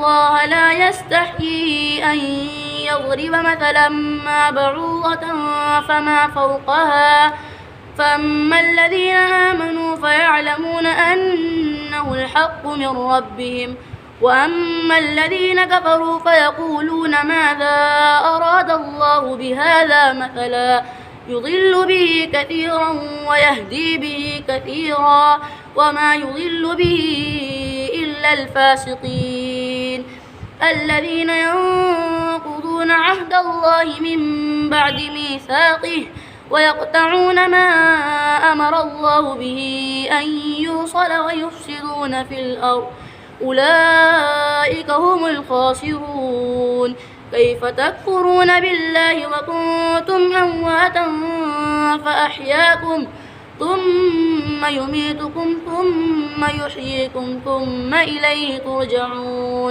الله لا يستحيي أن يضرب مثلا ما بعوضة فما فوقها فأما الذين آمنوا فيعلمون أنه الحق من ربهم وأما الذين كفروا فيقولون ماذا أراد الله بهذا مثلا يضل به كثيرا ويهدي به كثيرا وما يضل به إلا الفاسقين الذين ينقضون عهد الله من بعد ميثاقه ويقطعون ما أمر الله به أن يوصل ويفسدون في الأرض أولئك هم الخاسرون كيف تكفرون بالله وكنتم أمواتا فأحياكم ثم يميتكم ثم يحييكم ثم إليه ترجعون